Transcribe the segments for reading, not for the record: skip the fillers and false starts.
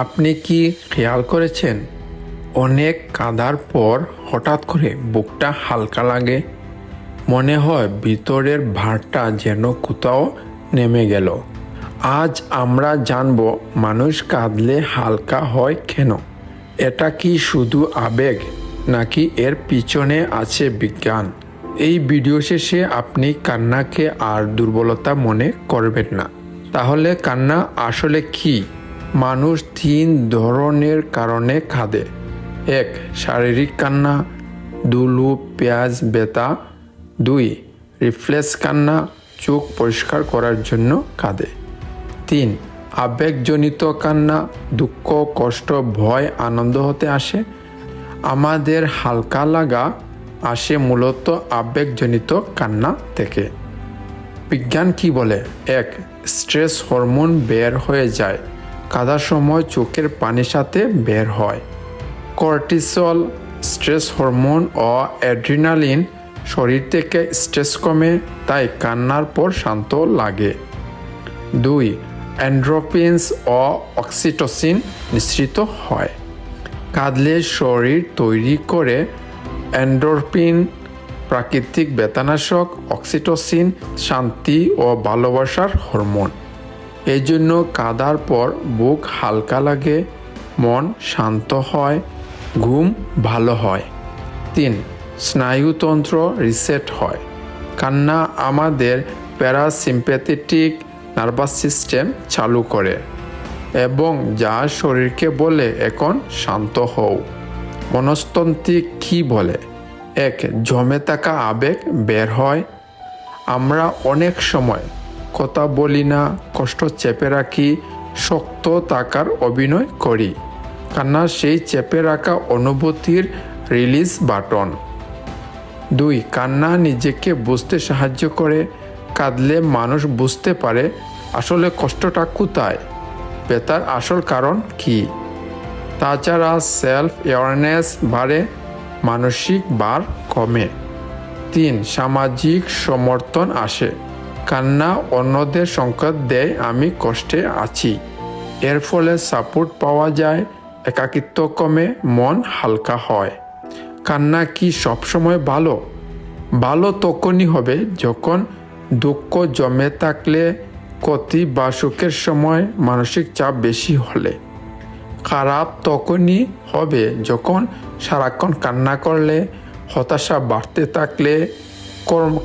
আপনি কি খেয়াল করেছেন অনেক কাঁদার পর হঠাৎ করে বুকটা হালকা লাগে? মনে হয় ভিতরের ভারটা যেন কোথাও নেমে গেল। আজ আমরা জানব মানুষ কাঁদলে হালকা হয় কেন। এটা কি শুধু আবেগ নাকি এর পিছনে আছে বিজ্ঞান? এই ভিডিও শেষে আপনি কান্নাকে আর দুর্বলতা মনে করবেন না। তাহলে কান্না আসলে কি? মানুষ 3 ধরনের কারণে কাঁদে। 1. শারীরিক কান্না, দুলুপ পেঁয়াজ ব্যথা। 2. রিফ্লেক্স কান্না, চোখ পরিষ্কার করার জন্য কাঁদে। 3. আবেগজনিত কান্না, দুঃখ কষ্ট ভয় আনন্দ হতে আসে। আমাদের হালকা লাগা আসে মূলত আবেগজনিত কান্না থেকে। বিজ্ঞান কি বলে? 1. স্ট্রেস হরমোন বের হয়ে যায়, কাঁদার সময় চোখের পানির সাথে বের হয়। কর্টিসল স্ট্রেস হরমোন ও অ্যাড্রিনালিন শরীর থেকে স্ট্রেস কমে, তাই কান্নার পর শান্ত লাগে। 2. এন্ডোরফিনস ও অক্সিটোসিন নিঃসৃত হয়। কাঁদলে শরীর তৈরি করে এন্ডোরফিন প্রাকৃতিক ব্যথানাশক, অক্সিটোসিন শান্তি ও ভালোবাসার হরমোন। এই জন্য কাঁদার পর বুক হালকা লাগে, মন শান্ত হয়, ঘুম ভালো হয়। 3. স্নায়ুতন্ত্র রিসেট হয়। কান্না আমাদের প্যারাসিম্প্যাথেটিক নার্ভাস সিস্টেম চালু করে এবং যা শরীরকে বলে এখন শান্ত হও। মনস্তাত্ত্বিক কী বলে? 1. জমে থাকা আবেগ বের হয়। আমরা অনেক সময় কথা বলি না, কষ্ট চেপে রাখি, শক্ত থাকার অভিনয় করি। কান্না সেই চেপে রাখা অনুভূতির রিলিজ বাটন। 2. কান্না নিজেকে বুঝতে সাহায্য করে। কাঁদলে মানুষ বুঝতে পারে আসলে কষ্টটা কোথায়, ব্যথার আসল কারণ কি। তাছাড়া সেলফ অ্যাওয়ারনেস বাড়ে, মানসিক ভার কমে। 3. সামাজিক সমর্থন আসে। কান্না অন্যদের সংকেত দেয় আমি কষ্টে আছি। এর ফলে সাপোর্ট পাওয়া যায়, একাকিত্ব কমে, মন হালকা হয়। কান্না কি সবসময় ভালো? ভালো তখনই হবে যখন দুঃখ জমে থাকলে, ক্ষতি বা সুখের সময় মানসিক চাপ বেশি হলে। খারাপ তখনই হবে যখন সারাক্ষণ কান্না করলে, হতাশা বাড়তে থাকলে,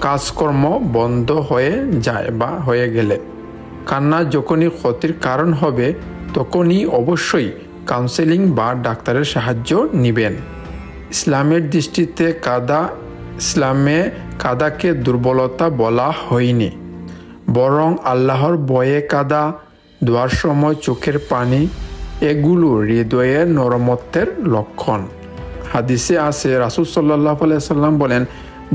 কাজকর্ম বন্ধ হয়ে যায় বা হয়ে গেলে। কান্না যখনই ক্ষতির কারণ হবে তখনই অবশ্যই কাউন্সেলিং বা ডাক্তারের সাহায্য নেবেন। ইসলামের দৃষ্টিতে ইসলামে কাঁদাকে দুর্বলতা বলা হয়নি, বরং আল্লাহর ভয়ে কাঁদা, দোয়ার সময় চোখের পানি, এগুলো হৃদয়ের নরমত্বের লক্ষণ। হাদিসে আছে রাসূল সাল্লাল্লাহু আলাইহি সাল্লাম বলেন,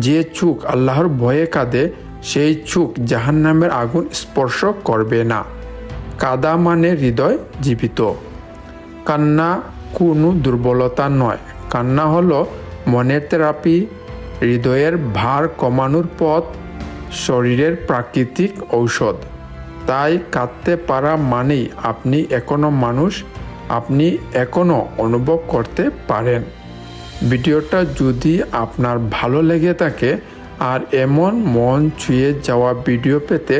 যে চোখ আল্লাহর ভয়ে কাঁদে সেই চোখ জাহান্নামের আগুন স্পর্শ করবে না। কাঁদা মানে হৃদয় জীবিত। কান্না কোনো দুর্বলতা নয়, কান্না হলো মনের থেরাপি, হৃদয়ের ভার কমানোর পথ, শরীরের প্রাকৃতিক ঔষধ। তাই কাঁদতে পারা মানেই আপনি এখনো মানুষ, আপনি এখনো অনুভব করতে পারেন। ভিডিওটা যদি আপনার ভালো লেগে থাকে আর এমন মন ছুঁয়ে যাওয়া ভিডিও পেতে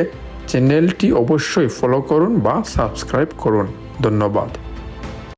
চ্যানেলটি অবশ্যই ফলো করুন বা সাবস্ক্রাইব করুন। ধন্যবাদ।